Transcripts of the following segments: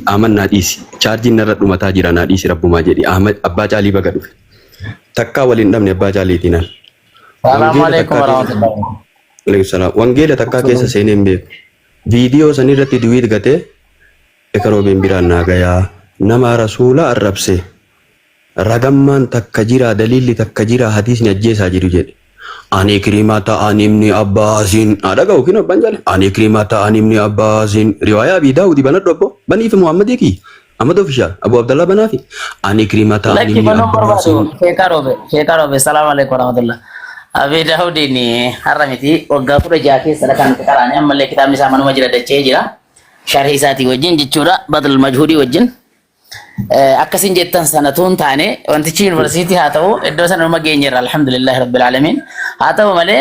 Ahmad Nadis charging narra dhumataa jira Nadis rabbumaa jedhi Ahmad abbaa caalii baga dhufe takka waliin dhabne abbaa caaliitiin al Assalamualaikum warahmatullahi wabarakatuh. Wangeela takka keessa seenee hin beeku viidiyoo san irratti duwiit gatee ekaroobiin biraan naagayaa nama rasuula arrabse ragammaan takka jira dalilli takka jira hadiisni ajjeesaa jiru jedhe ani kirimata animni abbasin ada gau kino banjal ani kirimata animni abbasin riwayat Abi Daud bana dobbo bani fi Muhammad ki Ahmad official Abu Abdullah banafi ani kirimata animni abbasin Shekarobe assalamualaikum warahmatullahi Abi Daud ini haramiti waggaa fudha jaake sadakan karane ammallee kitaabni isaa manuma jira dachee jira sharhi isaati wajjin jechuudha badal majhudi wajjin akkasin jettan sanatuun taane wantichi university haa ta'u iddoo sanuma geenyeerra alhamdulillahi rabbil alamin haa ta'u malee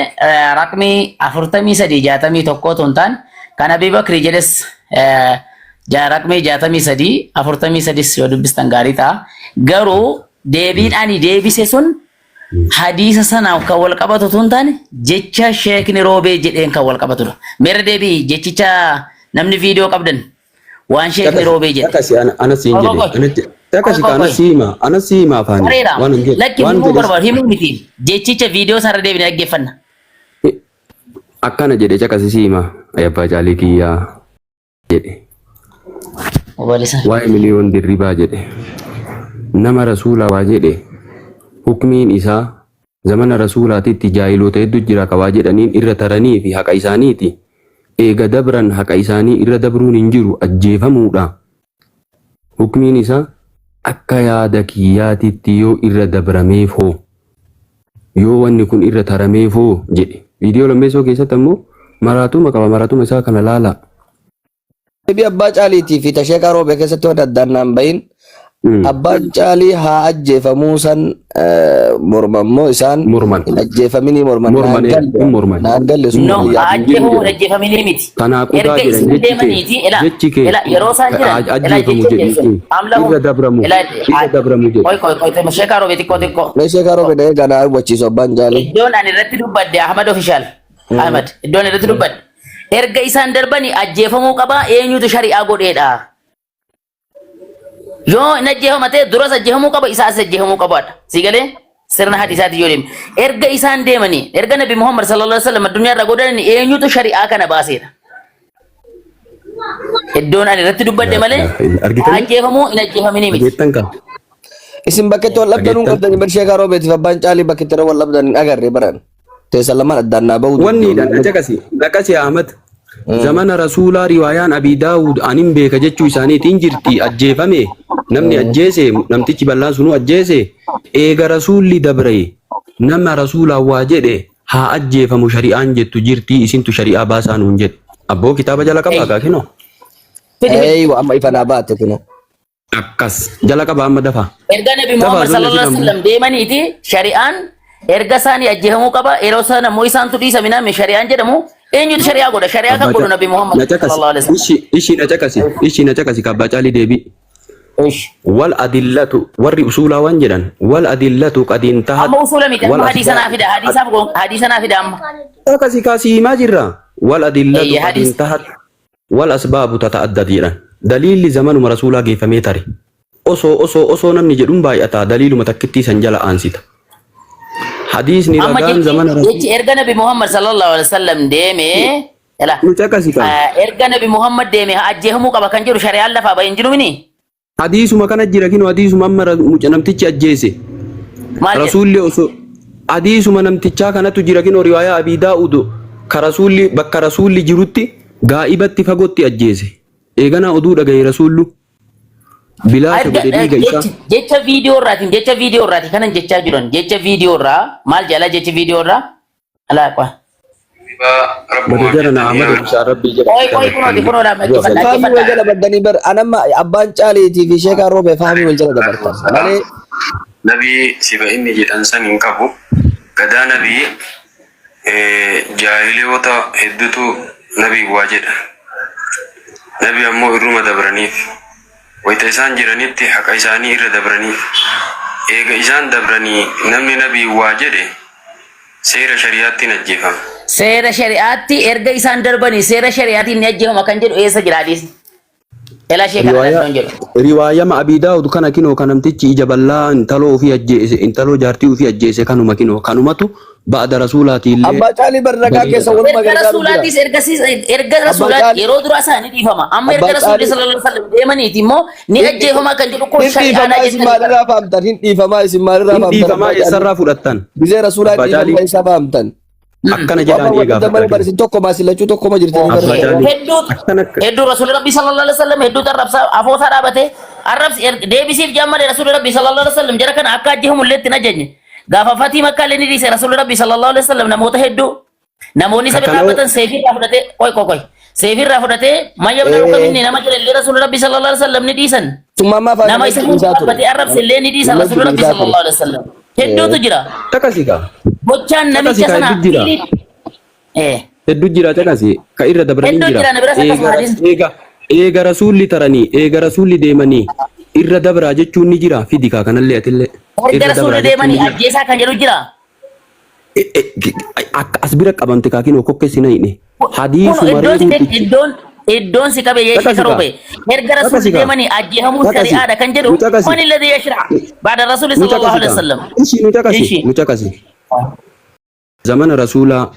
raqmi 4361 tun taan kan Abi Bakri jedhes raqmi 63 43 yoo dubbistan gaarii ta'a garuu deebiin ani deebise sun hadiisa sana kan wal qabatu tun taane jecha sheekni roobee jedheen kan wal qabatudha meera deebii jechicha namni viidiyoo qabdan waan sheekni roobee jedhe takasi ana siin jedhe takasi kana siima afaan waan lakki himuu barbaadu himuu miti jechicha viidiyoo sana deebine dhaggeeffanna akkana jedhe takasi siima abbaa caalii kiyyaa jedhe waa'ee miliyoon dirribaa jedhe nama rasuulaa waa jedhe hukmiin isaa zamana rasuulaatitti jaayiloota hedduu jira qabaa jedhaniin irra taranii fi haqa isaaniiti eega dabran haqa isaanii irra dabruun hin jiru ajjeefamuudha hukmiin isaa akka yaada kiyyaatitti yoo irra dabrameefoo yoo wanni kun irra tarameefoo jedhe viidiyoo lammeessoo keessatti ammoo maraatuma qaba maraatuma isaa kana laala Deebii abbaa caaliitii fi tasheeqaa roobee keessatti waan addaan bahin abbaan caalii haa ajjeefamuu san mormammoo isaan hin ajjeefamini morman naan galle sun ajjeefamuu ajjeefamini miti tanaaqudaa jedhan jechi kee yeroo isaan jiran ajjeefamu jedhi irra dabramu jedhi koy sheekaa roobee xiqqoo sheekaa roobee dhahee ganaa hubachiisu abbaan caalii iddoon ani irratti dubbadde Ahmad official Ahmad iddoon irratti dubbadde erga isaan darbanii ajjeefamuu qabaa eenyutu shari'aa godheedha yoo hin ajjeefamate duras ajjeefamuu qaba isaas ajjeefamuu qabaadha sigalee sirna hadiisaati yoo deeme erga isaan deemanii erga Nabi Muhammad sallallahu alaihi wasallam addunyaa irra godhanii eenyutu shari'aa kana baaseedha iddoon ani irratti dubbadde malee ajjeefamuu hin ajjeefamini miti isin bakkeetti wal dhabdanuu qabdanii bar sheekaa roobeetiif abbaan caalii bakkeetti wal dhabdan hin agarre baran teessa lamaan addaan naa bahu wanni dhaqasi Ahmad zamana rasuulaa riwaayaan Abi Daawud anin beeka jechuu isaaniitiin jirti ajjeefame namni ajjeese namtichi bal'aan sunu ajjeese eega rasuulli dabre nama rasuulaa waa jedhe haa ajjeefamu shari'aan jettu jirti isintu shari'aa baasaa nuun jedhe abboo kitaaba jala qabaa kaa kino amma ifanaa baate kino akkas jala qabaa amma dafa erga Nabi Muhammad sallallahu alaihi wasallam deemaniiti shari'aan erga isaanii ajjeefamuu qaba yeroo sana moo isaantu dhiisa minaame shari'aan jedhamu eenyutu shari'aa godha shari'aa kan godhu Nabi Muhammad sallallahu alaihi wasallam ishi na cakasi kabbaa caalii deebii wal adillatu warri usulaa waan jedhan wal adillatu qadiin tahat amma usula miti amma hadiisa naa fida amma cakasi kaasii himaa jirra wal adillatu qadiin tahat wal asbaabu tata'addad jedhan daliilli zamanuma rasuulaa geeffamee tare osoo namni jedhuun baay'ata daliiluma takkittii san jala aansita hadiisni ragaan zamana jechi erga Nabi Muhammad sallallahu alaihi wasallam deeme erga Nabi Muhammad deeme ajjeefamuu qaba kan jedhu shari'aan lafaa bahin jiru mini hadiisuma kana jira kino hadiisuma amma namtichi ajjeese rasuulli osoo hadiisuma namtichaa kanatu jira kino riwaayaa Abi Daawud ka rasuulli bakka rasuulli jirutti gaa'ibatti fagootti ajjeese eegana oduu dhagaye rasuullu bilaasha godhe dhiiga isaa jecha viidiyoo irraatiin kanan jechaa jiran jecha viidiyoo irraa maal jala jecha viidiyoo irraa alaa kwa Badajara na Ahmad Bishaan Rabbii jedha. Fahamii wal jala baddanii bar anamma abbaan caaliitii fi sheekaa roobee fahamii wal jala dabartan malee nabii siba inni jedhan san hin qabu gadaa nabii jaahiliyoota hedduutu nabii waa jedha nabii ammoo irruma dabraniif wayita isaan jiranitti haqa isaanii irra dabraniif eega isaan dabranii namni nabii waa jedhe seera shari'aatti ajjeefama. Seera shari'aatti erga isaan darbanii seera shari'aatti ni ajjeefama kan jedhu eessa jira hadiisni? Ela Sheikh riwaya Adon Jiro. riwaya ma Abi Daawud kana kinoo kanamtichi ija bal'aa intaloo fi ajjeese intaloo jaartii fi ajjeese kanuma kinoo kanumatu ba'da rasuulaati illee Abbaa Caalii barraaqaa keessa wal Erga gargaaru jira. Rasulaatis erga Rasulaat yeroo dura isaanii dhiifama. Amma erga Rasuulli sallallahu alaihi wasallam deemaniiti immoo ni ajjeefamaa kan jedhu kun shari'aadha Isin maalirraa fahamtan? Hin dhiifamaa isin maalirraa fahamtan? dhiifamaa eessarraa fudhattan Gizee Rasuulaa Abbaa Caalii. dhiifama isaa fahamtan. akkana jedhaan eegaa Barsiin tokko maasillachuu tokko ma jirtanii Abbaa barra. Caalii. Hedduu Rasuulli Rabbii sallallahu alaihi wasallam hedduu arrabsa afoosaa dhaabate arrabsi deebisiif jaammalee Rasuulli Rabbii sallallahu alaihi wasallam jara kana akka ajjeefamu illee itti najjanye. Gaafa Fatii Makkaa illee ni dhiise Rasuulli Rabbii sallallahu alaihi wasallam namoota hedduu namoonni sabira dhaabbatan seefirraa fudhatee qoy seefirraa fudhatee mayyabna rukaminni nama jala illee Rasuulli Rabbii sallallahu alaihi wasallam ni dhiisan. Tummamaa faana Nama isa dhaabbate arrabsi illee ni dhiisan Rasuulli Rabbii sallallahu alaihi wasallam. Hedduutu jira. Takasika Gochaan namicha sana hedduu jira takasi ka irra dabranii Hedduu jira, na bira jira sakkas hadis. eega rasuulli taranii eega rasuulli deemanii irra dabraa jechuun ni jira fidi kaa kanallee atillee erga Rasuulli deemanii ajjeesaa kan jedhu jira. akka as bira qabamte kaakin kokkesina hidhe hadiisu iddoon si qabe yeeshii Takasika. karoobe erga Rasuulli Takasika. deemanii ajjeefamuu Takasi. shari'aadha kan jedhu Takasi. man alladhi yashra ba'da Rasuulli sallallahu alaihi wasallam. Ishi. nu cakasi zamana rasuulaa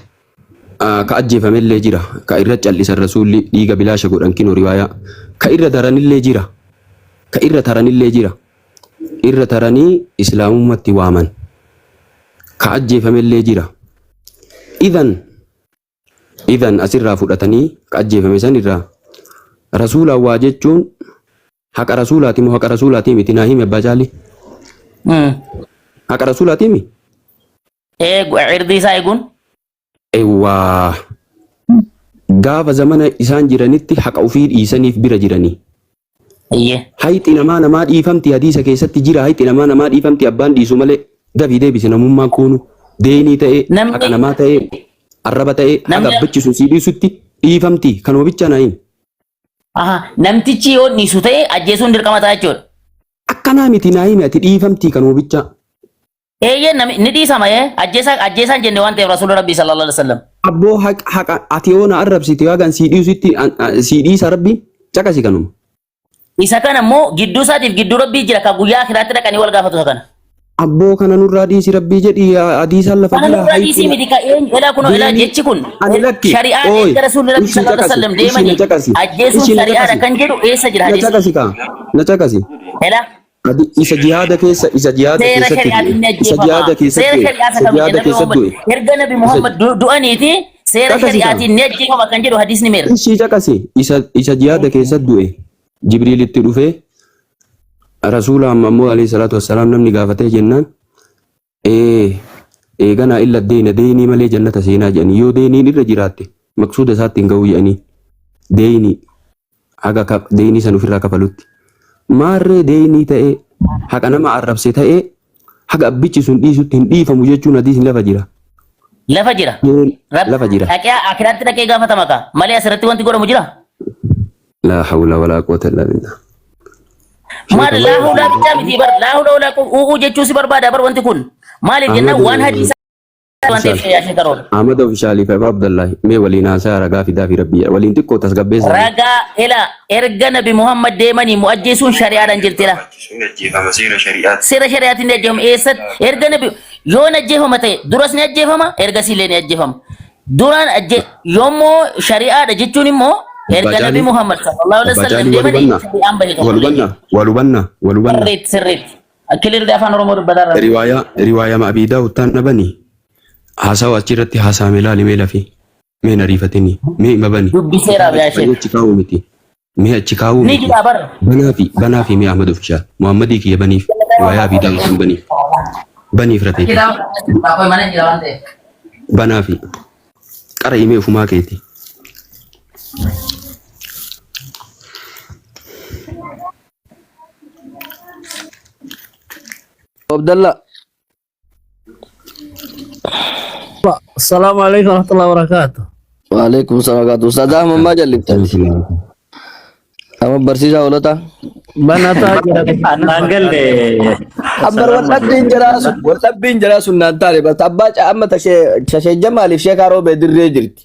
ka ajjeefamellee jira ka irra callisan rasuulli dhiiga bilaasha godhan kinoo riwaayaa ka irra daranillee jira ka irra taranillee jira irra taranii islaamummaatti waaman ka ajjeefamellee jira idan asirraa fudhatanii ka ajjeefame san irraa rasuulaan waa jechuun haqa rasuulaati moo haqa rasuulaati miti naa hime abbaa Caalii haqa rasuulaati mi Irdi isaa eeguun Ewaa gaafa zamana isaan jiranitti haqa ufii dhiisaniif bira jiranii. iyyee Hayxi namaa dhiifamti hadiisa keessatti jira hayxi namaa dhiifamti abbaan dhiisu malee dafii deebise namummaan kuunu deenii ta'ee Namni- haqa namaa ta'ee arraba ta'ee haqa Namni- abbichisu sii dhiisutti dhiifamti kanuma bicha naayin. namtichi yoo dhiisu ta'e ajjeesuun dirqama ta'a jechuudha. Akkanaa miti naayin ati dhiifamti kanuma bicha. Eeyyee ni dhiisama ajjeesaan jenne waan ta'eef Rasuulli Rabbii sallallahu alaihi wasallam. Abboo haqa ati yoo na arrabsite waagan sii dhiisutti sii dhiisa rabbiin caqasi kanuma. Isa kana immoo gidduu isaatiif gidduu Rabbii jira kan guyyaa akiraatti dhaqanii wal gaafatu isa kana. Abboo kana nurraa dhiisi rabbii jedhi hadiisaan lafa Kana jira. nurraa dhiisii miti ka elaa kunoo elaa Deemii- jechi kun Ani lakki. shari'aa Ooy, eega Rasuulli Rabbii ishii sallallahu alaihi wasallam caqasi, ishii na deemanii caqasi, ajjeesuun ishii na shari'aadha caqasi. kan jedhu eessa jira Na hadiisni? caqasi kaa na caqasi. Elaa Isa jihaada keessa isa jihaada seera keessatti shari'aatiin ni isa jihaada ajjeefama. Seera keessatti shari'aa isa isa jihaada Nabi keessatti Muhammad erga Nabi Muhammad du'aniiti seera Caqasi shari'aatiin ni ajjeefama kan jedhu hadiisni meera. ishii caqasi isa jihaada keessatti du'e Jibriilitti dhufee rasuula ammoo alayhi salaatu wassalaam namni gaafatee jennaan eeganaa illa deenii malee jannata seenaa jedhanii yoo deeniin irra jiraatte maqsuuda isaatti hin ga'u jedhanii deenii haga deenii san ofirraa kafalutti maarree deenii ta'ee haqa nama arrabse ta'ee haga abbichi sun dhiisutti hin dhiifamu jechuun hadiisni lafa jira. Lafa jira. Lafa jira. Dhaqee akiraatti dhaqee gaafatama kaa malee asirratti wanti godhamu jira. La hawla wala quwwata illa billah. Maal laa hawlaa bichaa miti bar laa hawla walaa quwwuu jechuu si barbaada bar wanti kun maaliif jennaan waan hadiisa waan ta'eef yaashee karoora. Ahmad Ofishaalii fi Abdullahi mee waliin haasaa ragaa fidaa fi rabbii waliin xiqqoo tasgabbeessa. Ragaa ela erga Nabi Muhammad deemanii mu'ajjeesuun shari'aadhaan jirtira. Seera shari'aatiin ni ajjeefama eessatti erga Nabi yoo ni ajjeefama ta'e duras ni ajjeefama ergasii illee ni ajjeefama. Duraan yoommoo shari'aadha jechuun immoo erga Nabi Muhammad sallallahu alaihi wasallam deemanii shari'aan bahe tokko. Walubanna. Sirriitti. Akkilirri afaan Oromoo dubbatarra. Riwaayaa Abii Daawud ta'an dhabanii haasawa achirratti haasaame ilaali mee lafi mee nariifatini mee mabani. Dubbiseera yaashee. Achi kaa'uu miti. Mee achi kaa'uu Ni miti. jira bar. Banaafi mee Ahmad Ofishaal Muhammadii kiyya baniif riwaayaa Abii Daawud ta'an baniif. Baniif ratee. Baakoo mana jira waan ta'eef. Banaafi qara himee ufumaa keeti. Abdallah. Assalamualaikum warahmatullahi wabarakatuh. Waalaikumsalam warahmatullahi wabarakatuh. Ustaz Ahmad jallitan. Ama barsiisaa oolota. Banata jira tanggal deh. Ambar waldhabbiin jiraa sun naan taane bas abbaa amma tashee jamaaliif shee kaaroo bee dirree jirti.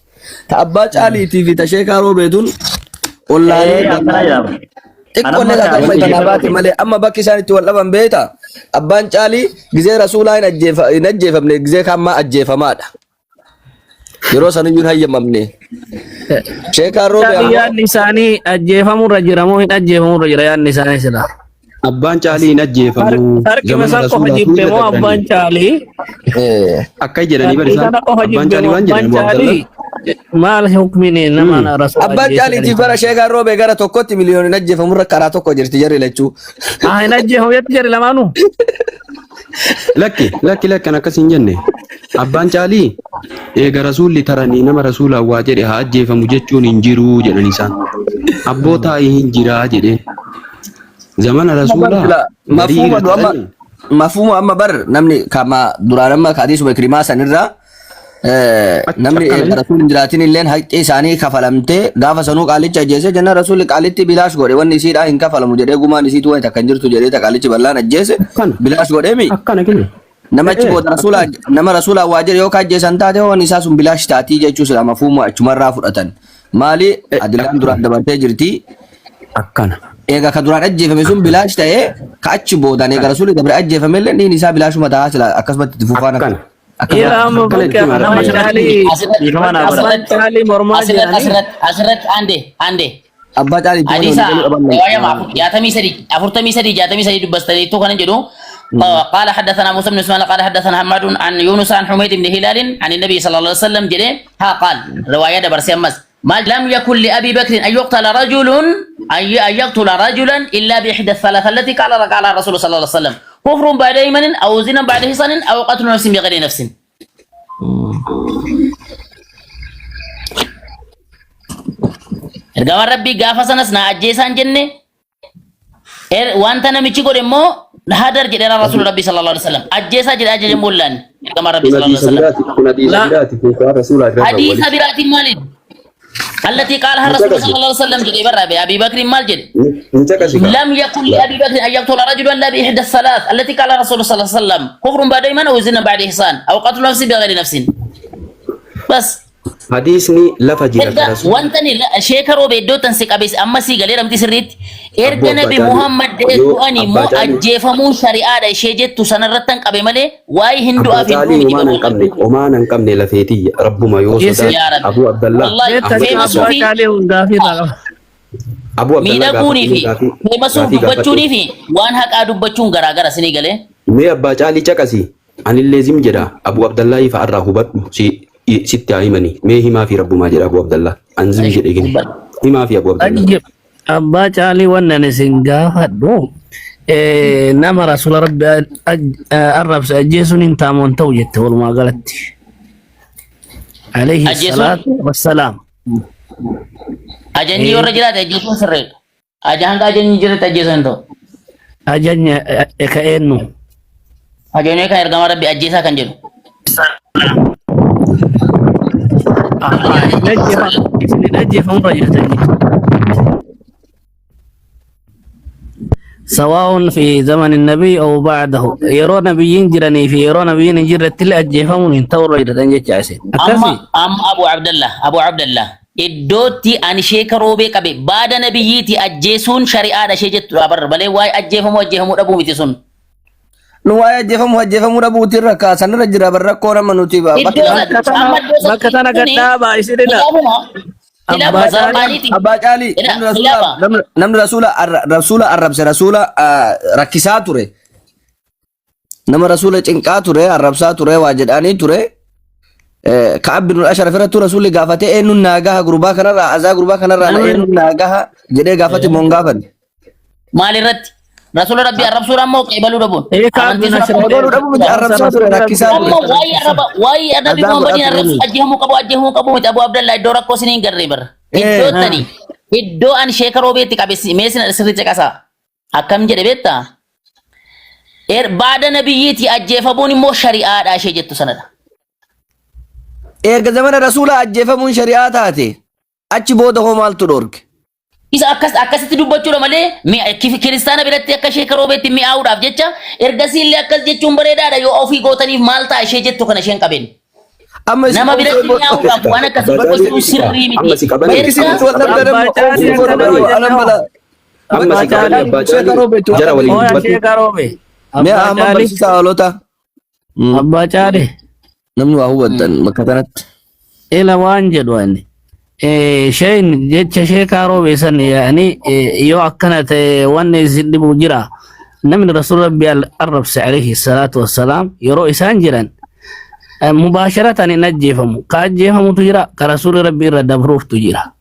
Ta abbaa caaliitii fi tashee kaaroo beetun ollaanii xiqqoo illee Anamma gaafa tanaabaati malee amma bakki isaan itti wal dhaban beeta abbaan caalii gizee rasuulaa hin ajjeefamne gizee kammaa ajjeefamaadha yeroo saniyyuu hin hayyamamne sheekaan roobe yaadni isaanii ajjeefamurra jira moo hin ajjeefamurra jira yaadni isaanii sila. Abbaan caalii hin ajjeefamu. Harki masaa qofa jibbe moo abbaan caalii? Akka jedhanii barisan abbaan caalii waan jedhan maal hukmiin nama rasuula abbaan caaliitiif bara sheekaan roobe gara tokkotti miliyoon hin ajjeefamurra karaa tokko jirti jarri lachuu. hin ajjeefamu jetti jarri lamaanuu. Lakki kan akkas hin jenne abbaan caalii eega rasuulli taranii nama rasuula waa jedhe haa ajjeefamu jechuun hin jiru jedhan isaan abbootaa hin jiraa jedheen zamana rasuulaa mafhuma amma bar namni kama duraan amma hadiisuma ikrimaa sanirraa namni rasuul hin jiraatin illeen haqqi isaanii kafalamtee gaafa sanuu qaalicha ajjeese jenna rasuulli qaalitti bilaash godhe wanni isiidhaa hin kafalamu jedhee gumaan isiitu wayita kan jirtu jedhee qaalichi bal'aan ajjeese bilaash godheemi namachi booda nama rasuulaa waa jedhe yoo kaajjeesan taate wanni isaa sun bilaash taatii jechuu sila mafhuma achumarraa fudhatan maali adilaan duraan dabartee jirti akkana eega ka duraan ajjeefame sun bilaash ta'ee ka achi boodaan eega rasuulli dabre ajjeefame illee dhiin isaa bilaashuma ta'a sila akkasumatti itti fufaan akkana. Abbaa caalii قال حدثنا موسى بن اسماعيل قال حدثنا حماد عن يونس عن حميد بن هلال عن النبي صلى الله عليه وسلم جده ها قال روايه برسمس ما لم يكن لابي بكر ان يقتل رجل ان يقتل رجلا الا باحدى الثلاث التي قال الرسول صلى الله عليه وسلم كفر بعد ايمان او زنا بعد حصن او قتل نفس بغير نفس. Ergamaan Rabbii gaafa sanas na ajjeesaan jenne wanta namichi godhe immoo hadar jedheera Rasuul Rabbii sallallahu alaihi wasallam ajjeesaa jedhe ajajan boollaan ergamaan Rabbii sallallahu alaihi wasallam hadiisa biraatiin maalin التي قالها الرسول صلى الله عليه وسلم جدي برا بأبي بكر مال جد لم يكن لأبي بكر أن يقتل رجلا إلا بإحدى الثلاث التي قال الرسول صلى الله عليه وسلم كفر بعد إيمان أو زنا بعد إحسان أو قتل نفس بغير نفس بس حديثني لفجر وانتني شيكرو بيدو تنسك أبيس أما سيغالي رمتي سريت إرجع نبي محمد أني مو أجيفمو شريعة شيجت تسنرتن أبي مالي واي هندو أفين وما ننقمني لفيتي رب ما يوسف أبو عبد الله فيما صوفي أبو عبد الله ميداكوني في فيما صوفي بچوني في وان حق أدو بچون غرا غرا سنيغالي مي أبا جالي چكسي عن اللازم جدا أبو عبد الله فأره بط ست أيمني ما هي ما في رب ما جرى أبو عبد الله أنزل جد إجن هي ما في أبو عبد الله أبا جالي وانا نسنجا هدو نما رسول ربي الرب سأجيسون انتامون توجت والما قالت عليه الصلاة والسلام أجني ورجلات أجيسون سرّي أجهان أجني جرت أجيسون تو أجني كأنه أجني كان إرجع ربي أجيسا كان جلو نجف عمره يحتاج سواء في زمن النبي أو بعده يرون نبيين جرني في يرون نبيين جرت تلا أجفهم ينتظر يرتنج جالسين أما أبو عبد الله إدوتي أن شيك روبي كبي بعد نبيتي أجيسون شريعة شيء ترابر بله واي أجفهم أبو ميتسون nuwaya jefamu rabuuti rakka sanirra jira barra koora manuti ba bakka tana gaddaa ba isidina abbaa caalii namni rasuula arrabse rasuula rakkisaa ture nama rasuula cinqaa ture arrabsaa ture waa jedhaanii ture Ka'ab bin al-Ashraf irratti rasuulli gaafate eenyuun naagaha gurbaa kanarraa azaa gurbaa kanarraa eenyuun naagaha jedhee gaafate moon gaafan maal irratti رسول ربي الرب سورة مو قبلوا ربون واي النبي محمد الرب أجيهم كبو أبو عبد الله دورا كوسين غريبر إدو تاني إدو أن شيكرو بيتي كابسي ميسن سريت كاسا أكم جد بيتا بعد نبيتي أجيفبوني مو شريعة أشي جتو سنة زمان رسول أجيفبون شريعة هاتي أجي بوده مال تدورك isa akkasitti dubbachuudha malee kiristaana biratti akka ishee karoobeetti mi'aawuudhaaf jecha ergasii illee akkas jechuun bareedaadha yoo ofii gootaniif maal ta'a ishee jettu kana isheen qabeen. Nama biratti mi'aawuudhaaf waan akkasii gochuun sirrii miti. Amma si kaali abbaa caalii jara waliin Oh, dubbatu. Sheikh Arobe. Mee Abbaa amma Caalii. barsiisaa haalota Abbaa Caalii. namni waa hubattan bakka kanatti. Ila waan jedhu ani. Sheen jecha Sheikh Arobe san yaani yoo akkana ta'e wanni isin dhibu jira. Namni Rasuul Rabbi arrabse alayhi salaatu wassalaam yeroo isaan jiran mubaasharatan hin ajjeefamu. Ka ajjeefamutu jira, ka Rasuul Rabbi irra dabruuftu jira.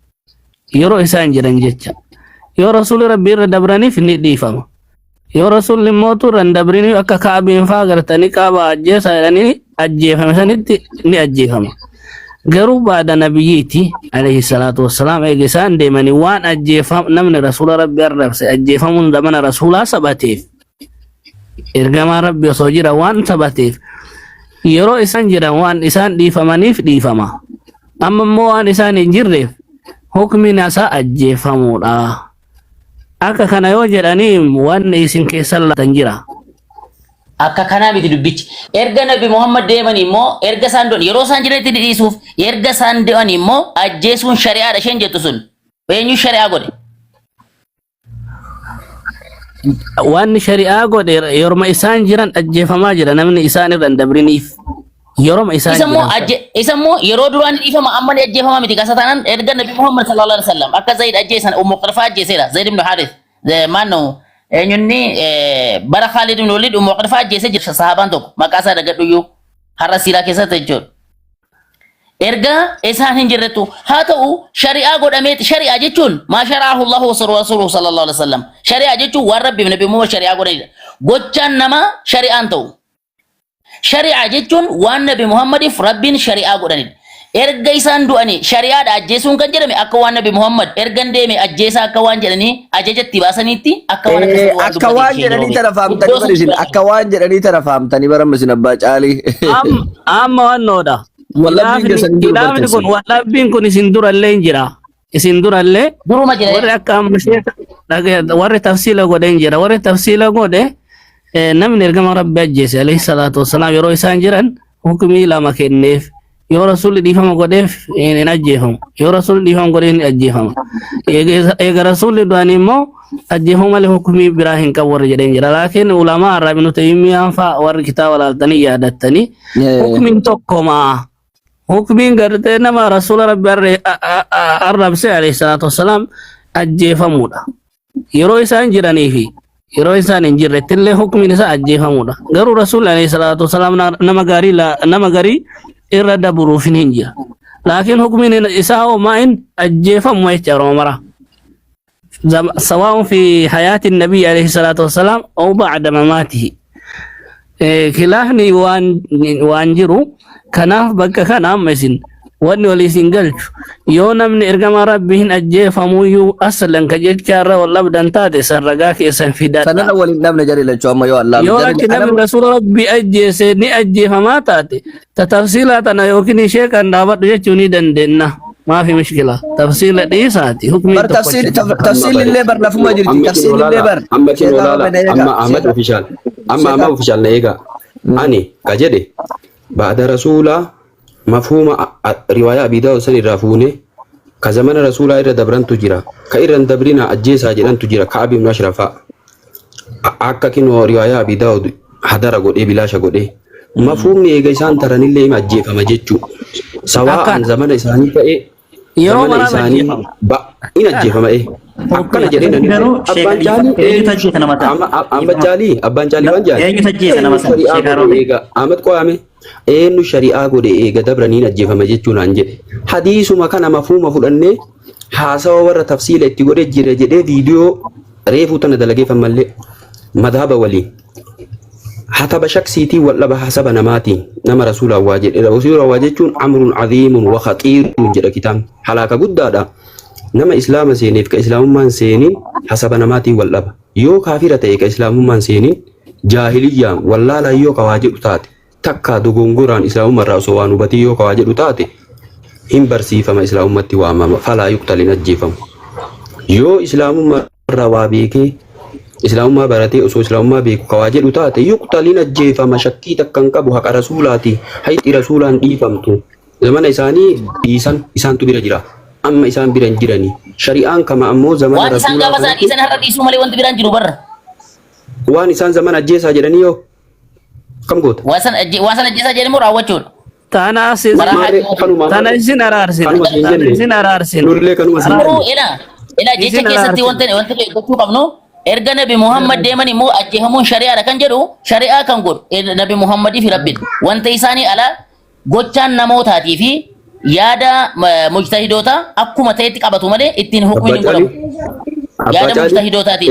Yeroo isaan jiran jecha. Yoo Rasuul Rabbi irra dabraniif ni dhiifama. Yoo Rasuul immoo irra hin dabrini akka Ka'abiin fa'aa gartanii Kaaba ajjeesa jedhanii ajjeefame sanitti ni ajjeefama. Garuu baada nabiyyiiti alayhi salaatu wassalaam eega isaan deemanii waan namni Rasuula Rabbi arrabse ajjeefamuun zamana Rasuulaa sabateef ergamaa Rabbi osoo jira waan sabateef yeroo isaan jiran waan isaan dhiifamaniif dhiifama. Amma immoo waan isaan hin jirreef hukmiin isaa ajjeefamuudha. Akka kana yoo jedhanii waan isin keessan laatan jira. Akka kanaa miti dubbichi. Erga Nabi Muhammad deeman immoo erga isaan du'an yeroo isaan jiranitti dhiisuuf erga isaan du'an immoo ajjeesuun shari'aadha isheen jettu sun. Eenyu shari'aa godhe? Waan shari'aa godhe yeroo isaan jiran ajjeefamaa jira namni isaan irra hin dabriniif. Yeroo isaan Isa immoo yeroo duraan dhiifama amma ni ajjeefama miti kasa taanaan erga Nabi Muhammad sallallahu alaihi wasallam akka Zaid ajjeesan Ummu Qirfaa ajjeeseera. Zaid ibn Harith. Maanno eenyunni bara Khalid ibn Walid Ummu Qirfaa ajjeesee jira sahabaan tokko maqaa isaa dagadhuyyuu har'a siiraa keessatti jechuudha. Erga isaan hin jirretu haa ta'u shari'aa godhameeti shari'aa jechuun maa shara'ahu Allahu wa rasuluhu sallallahu alaihi wasallam shari'aa jechuun waan Rabbi Nabi Muhammad shari'aa godhanidha. Gochaan namaa shari'aan ta'u. Shari'aa jechuun waan Nabi Muhammadiif Rabbiin shari'aa godhanidha. Erga isaan du'anii shari'aadha ajjeesuun kan jedhame akka waan Nabi Muhammad ergan deeme ajjeesaa akka waan jedhanii ajajatti baasaniitti akka waan Akka waan jedhanii tana fahamtanii bara isin akka waan jedhanii tana fahamtanii bara isin abbaa caalii. amma wannoodha. Wallabbiin keessan jiru Ilaafni kun wallabbiin kun isin durallee hin jira. Isin durallee duruma jira. warri akka amma warri tafsiila godhe hin jira. Warri tafsiila godhe namni ergama Rabbi ajjeese alayhi salaatu wassalaam yeroo isaan jiran hukmii lama kenneef. Yoo Rasuulli dhiifama godheef hin ajjeefamu. Yoo Rasuulli dhiifama godhe hin ajjeefama. Eega Rasuulli du'anii immoo ajjeefamu malee hukmii biraa hin qabu warri jedheen jira. Laakiin ulamaa irraa Ibnu Taymiyyaan fa'aa warri kitaaba laaltanii yaadattanii hukmiin tokkoma. Hukmiin gartee nama Rasuula Rabbi arrabse alayhi salaatu wassalaam ajjeefamuudha. Yeroo isaan jiranii fi yeroo isaan hin jirretti illee hukmiin isaa ajjeefamuudha. Garuu Rasuulli alayhi salaatu wassalaam nama garii irra dabruuf hin jira. Laakiin hukmiin isaa homaa hin ajjeefamu jecha Roomara. سواء في حياة النبي عليه الصلاة والسلام أو بعد مماته. خلافني وانجرو kanaaf bakka kana amma isin wanni wal isin galchu yoo namni ergama rabbiin ajjeefamuyyuu aslan ka jechaarra wal labdan taate sarragaa keessan fidadha. Sanana waliin dhabne jari lachuu amma yoo Allah. Yoo akki namni rasuula rabbii ajjeese ni ajjeefamaa taate ta tafsiilaa tana yookiin ishee kan dhaabadhu jechuu ni dandeenya. Maafi mishkila tafsiila dhiisaati hukmii bar tafsiilillee bar lafuma jirti tafsiilillee bar. Amma Ahmad official amma official na eega ani ka jedhe. بعد رسولا مفهوم رواية أبي داود سن الرافونة كزمان رسولا إذا دبران تجرا كإيران دبرنا أجيس أجران تجرا كعب بن أشرف أكاكين رواية أبي داود حضر قد إيه بلاش قد إيه مفهوم نيجيسان تراني اللي ما أجيف ما جتشو سواء زمان إساني كإيه زمان إساني إن أجيف ما إيه أكنا جرينا أبان جالي أبان جالي بان جالي أحمد قوامي eenyu shari'aa godhe eega dabraniin ajjeefama jechuun aan jedhe hadiisuma kana mafhuuma fudhannee haasawa warra tafsiila itti godhe jira jedhee viidiyoo reefuu tana dalageeffan mallee madhaba waliin hataba shaksiitii waldhaba hasaba namaatiin nama rasuula waa jedhe rasuula waa jechuun amrun aziimun wa khaxiirun jedha kitaabni halaaka guddaadha nama islaama seeneef ka islaamummaan seeniin hasaba namaatiin waldhaba yoo kaafira ta'e ka islaamummaan seeniin jaahiliyyaan wallaalaa yoo ka waa jedhu taate takka dogongoraan islaamummaa osoo waan hubatii yoo kawaa jedhu taate hin barsiifama islaamummatti waamama falaa yuqtalin ajjeefamu yoo islaamummaa waa beekee islaamummaa baratee osoo islaamummaa beeku kawaa jedhu taate yuqtalin ajjeefama shakkii takkan qabu haqa rasuulaati hayti rasuulaan dhiifamtu zamana isaanii dhiisan isaantu bira jira amma isaan biran jirani shari'aan kama ammoo zamana waan isaan gaafa sana dhiisan har'a dhiisuu malee wanti biraan jiru bar waan isaan zaman ajjeesaa jedhanii yoo kam goota waan sana ajjeesaa jedhamu raawwachuudha. Tana isin araarsin. Isin araarsin. nurlee kanuma Ammoo ila jecha keessatti wanti gochuu qabnu erga Nabi Muhammad deeman immoo ajjeefamuun shari'aadha kan jedhu shari'aa kan godhu Nabi Muhammadii fi Rabbiin wanta isaanii ala gochaan namootaatii fi yaada mujtahidoota akkuma ta'etti qabatu malee ittiin hukumin hin godhamu. Yaada mujtahidootaati.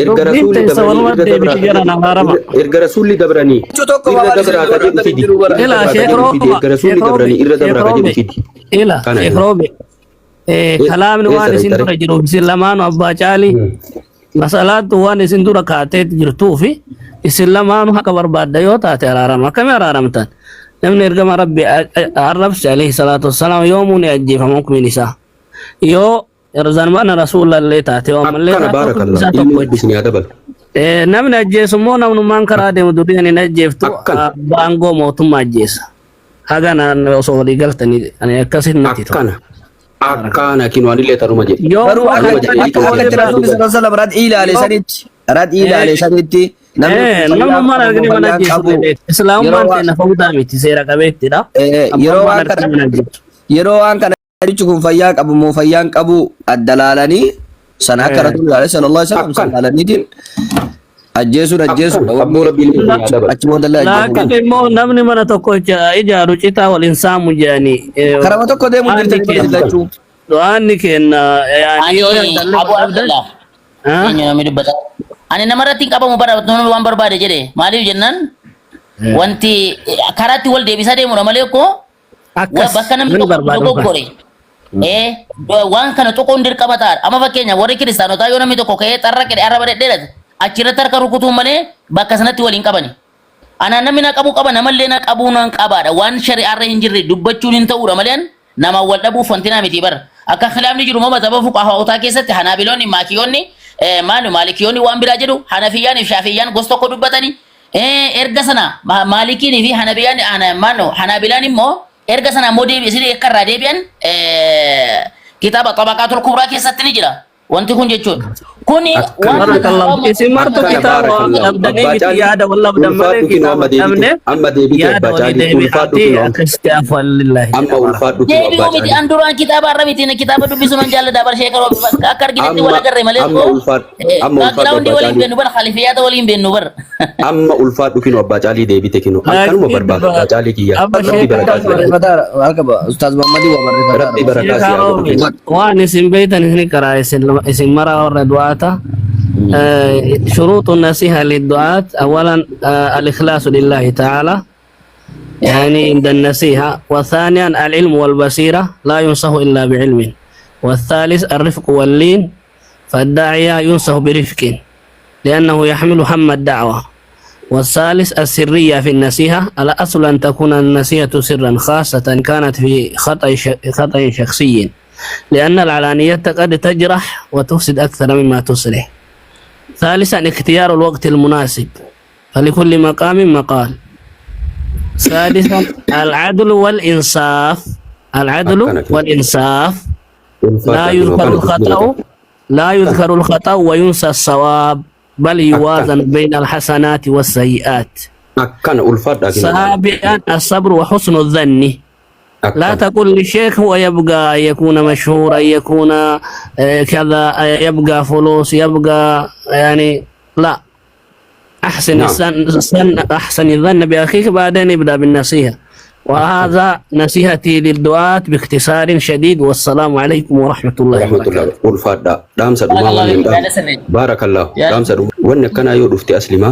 erga rasuulli dabranii irra dabraa ka jedhu fidi Ila Sheekh Roobe. erga rasuulli dabranii irra dabraa ka jedhu fidi Ila Sheekh Roobe. Kalaamni waan isin dura jiru isin lamaanu abbaa caalii masalaatu waan isin dura kaatee jirtuu fi isin lamaanu haqa barbaadda yoo taate araarama akkamii araaramtan namni ergama rabbi arrabsi alayhi salaatu wassalaam yoomuu ni ajjeefama hukumin isaa yoo zanmana rasuulallee taate waamallee akkana baarakallah ilmi bisni adabal namni ajjeesu immoo namnummaan karaa deemu durii ani ajjeeftu baangoo mootummaa ajjeesa hagana osoo walii galtanii ani akkasin nati akkana kinwaanillee taruma jedhi garuu akka rasuulli sallallahu rad ilaale sanitti namnummaan arganii mana ajjeesu islaamummaan teena fawdaa miti seera qabeettidha yeroo waan kana richu kun fayyaa qabu moo fayyaan qabu addalaalanii sana akka rasuulli sallallahu alaihi wasallam sallalaniitiin ajjeesuun abboo rabbii ilmi bisni adabal achi boodallee laakiin immoo namni mana tokko ijaaru citaa waliin saamu jedhanii karama tokko deemu jirti lachuu do'aanni kenna Abu Abdullah eenyu namni dubbata ani namarratti hin qabamu bara waan barbaade jedhe maaliif jennaan wanti karaatti wal deebisaa deemudha malee ko bakka namni dogoggore waan kana tokkoon dirqama ta'a amma fakkeenya warri kiristaanotaa yoo namni tokko ka'ee xarra qedhe arraba dhedheerate achirratti harka rukutuun malee bakka sanatti waliin qabani anaan namni na qabu qaba namallee na qabuu nan qabaadha waan shari'aarra hin jirre dubbachuun hin ta'uudha malee nama wal dhabuuf wanti naa miti bara akka khilaafni jiru mama taba fuqahaa'otaa keessatti hanaabiloonni maakiyoonni maalikiyoonni waan biraa jedhu hanafiyyaan fi shaafiyyaan gosa tokko dubbatanii erga sana maalikiin fi hanaabilaan immoo erga sana immoo deebi'anii akka irraa deebi'an kitaaba tabaqaatul kubraa keessatti ni jira wanti kun jechuudha. Kuni waan isin martu kitaaba abdanii miti yaada walla abdan malee kitaaba dhabne amma deebitee yaada abbaa walii caalii ulfaadhu deebi'atii kunoo akkasitti afaan lillahi amma ulfaadhu kunoo deebi'uu abbaa miti caalii an duraan kitaaba arra miti kitaaba dubbisuu nan jaalladha bar sheekar akka argitetti wal agarre malee amma ulfaadhu background abbaa waliin caalii bennu bar khalifiyaata waliin bennu bar amma ulfaadhu kunoo abbaa caalii deebite kunoo akkanuma barbaadu abbaa caalii kiyya Abba rabbi barakaa Ustaz Muhammad wa rabbi barakaa si haa godhu waan isin beeytan isin karaa isin mara warra du'aata شروط النصيحة للدعاة أولا الإخلاص لله تعالى يعني عند النصيحة والثانيا العلم والبصيرة لا ينصح إلا بعلم والثالث الرفق واللين فالداعية ينصح برفق لأنه يحمل هم الدعوة والثالث السرية في النصيحة الأصل أن تكون النصيحة سرا خاصة كانت في خطأ شخصي لأن العلانية قد تجرح وتفسد أكثر مما تصلح ثالثا اختيار الوقت المناسب فلكل مقام مقال سادسا العدل والإنصاف لا يذكر الخطأ وينسى الصواب بل يوازن بين الحسنات والسيئات akkana ulfaadha سابعا الصبر وحسن الظن لا تقل للشيخ هو يبقى أن يكون مشهورا يكون كذا يبقى فلوس يبقى يعني لا أحسن أحسن الظن بأخيك بعدين يبدأ بالنصيحة وهذا نصيحتي للدعاة باختصار شديد والسلام عليكم ورحمة الله وبركاته ulfaadha dhaamsa dhumaa waan hin dhaamne baarakallahu dhaamsa dhumaa wanni akkanaa yoo dhufte aslima